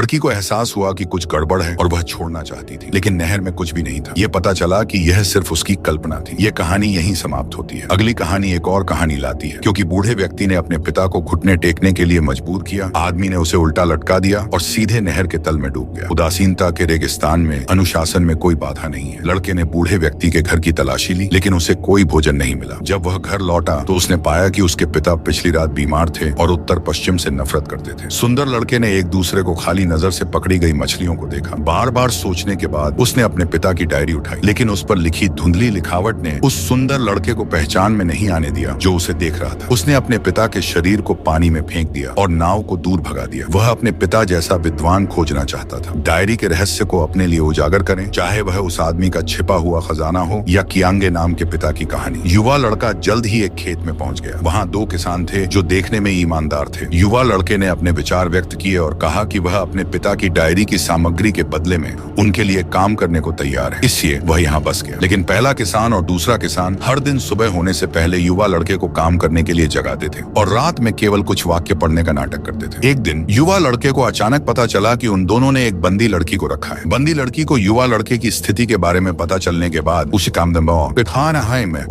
लड़की को एहसास हुआ कि कुछ गड़बड़ है और वह छोड़ना चाहती थी, लेकिन नहर में कुछ भी नहीं था। ये पता चला कि यह सिर्फ उसकी कल्पना थी। ये कहानी यहीं समाप्त होती है। अगली कहानी एक और कहानी लाती है, क्योंकि बूढ़े व्यक्ति ने अपने पिता को घुटने टेकने के लिए मजबूर किया। आदमी ने उसे उल्टा लटका दिया और सीधे नहर के तल में डूब गया। उदासीनता के रेगिस्तान में अनुशासन में कोई बाधा नहीं है। लड़के ने बूढ़े व्यक्ति के घर की तलाशी ली, लेकिन उसे कोई भोजन नहीं मिला। जब वह घर लौटा तो उसने पाया कि उसके पिता पिछली रात बीमार थे और उत्तर पश्चिम से नफरत करते थे। सुंदर लड़के ने एक दूसरे को खाली नजर से पकड़ी गई मछलियों को देखा। बार बार सोचने के बाद उसने अपने पिता की डायरी उठाई, लेकिन उस पर लिखी धुंधली लिखावट ने उस सुंदर लड़के को पहचान में नहीं आने दिया जो उसे देख रहा था। उसने अपने पिता के शरीर को पानी में फेंक दिया और नाव को दूर भगा दिया। वह अपने पिता जैसा विद्वान खोजना चाहता था। डायरी के रहस्य को अपने लिए उजागर करें, चाहे वह उस आदमी का छिपा हुआ खजाना हो या कियांगे नाम के पिता की कहानी। युवा लड़का जल्द ही एक खेत में पहुंच गया। वहां दो किसान थे जो देखने में ईमानदार थे। युवा लड़के ने अपने विचार व्यक्त किए और कहा कि वह अपने पिता की डायरी की सामग्री के बदले में उनके लिए काम करने को तैयार है। इसलिए वह यहाँ बस गया। लेकिन पहला किसान और दूसरा किसान हर दिन सुबह होने से पहले युवा लड़के को काम करने के लिए जगाते थे और रात में केवल कुछ वाक्य पढ़ने का नाटक करते थे। एक दिन युवा लड़के को अचानक पता चला कि उन दोनों ने एक बंदी लड़की को रखा है। बंदी लड़की को युवा लड़के की स्थिति के बारे में पता चलने के बाद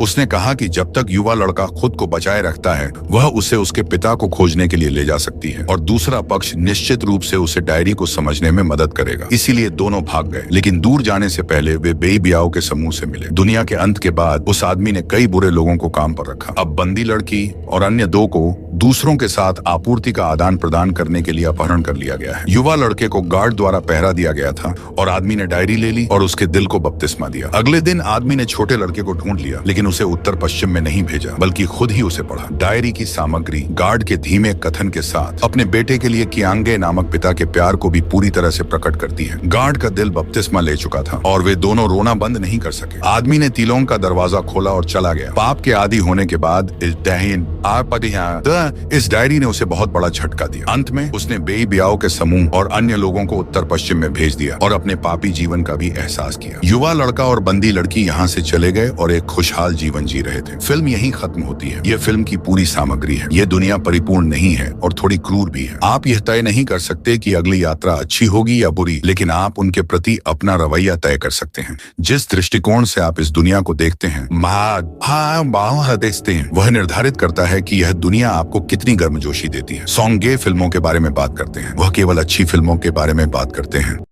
उसने कहा कि जब तक युवा लड़का खुद को बचाए रखता है, वह उसे उसके पिता को खोजने के लिए ले जा सकती है और दूसरा पक्ष निश्चित रूप से उसे डायरी को समझने में मदद करेगा। इसीलिए दोनों भाग गए, लेकिन दूर जाने से पहले वे बेईबियाओं के समूह से मिले। दुनिया के अंत के बाद उस आदमी ने कई बुरे लोगों को काम पर रखा। अब बंदी लड़की और अन्य दो को दूसरों के साथ आपूर्ति का आदान प्रदान करने के लिए अपहरण कर लिया गया है। युवा लड़के को गार्ड द्वारा पहरा दिया गया था और आदमी ने डायरी ले ली और उसके दिल को बपतिस्मा दिया। अगले दिन आदमी ने छोटे लड़के को ढूंढ लिया, लेकिन उसे उत्तर पश्चिम में नहीं भेजा, बल्कि खुद ही उसे पढ़ा। डायरी की सामग्री गार्ड के धीमे कथन के साथ अपने बेटे के लिए कियांगे नामक पिता के प्यार को भी पूरी तरह से प्रकट करती है। गार्ड का दिल बपतिस्मा ले चुका था और वे दोनों रोना बंद नहीं कर सके। आदमी ने तिलों का दरवाजा खोला और चला गया। पाप के आदी होने के बाद इस डायरी ने उसे बहुत बड़ा झटका दिया। अंत में उसने बेईबियाओं के समूह और अन्य लोगों को उत्तर पश्चिम में भेज दिया और अपने पापी जीवन का भी एहसास किया। युवा लड़का और बंदी लड़की यहाँ से चले गए और एक खुशहाल जीवन जी रहे थे। फिल्म यहीं खत्म होती है। यह फिल्म की पूरी सामग्री है। यह दुनिया परिपूर्ण नहीं है और थोड़ी क्रूर भी है। आप यह तय नहीं कर सकते कि अगली यात्रा अच्छी होगी या बुरी, लेकिन आप उनके प्रति अपना रवैया तय कर सकते हैं। जिस दृष्टिकोण से आप इस दुनिया को देखते हैं, वह निर्धारित करता है कि यह दुनिया आपको कितनी गर्मजोशी देती है। सॉन्ग गे फिल्मों के बारे में बात करते हैं, वह केवल अच्छी फिल्मों के बारे में बात करते हैं।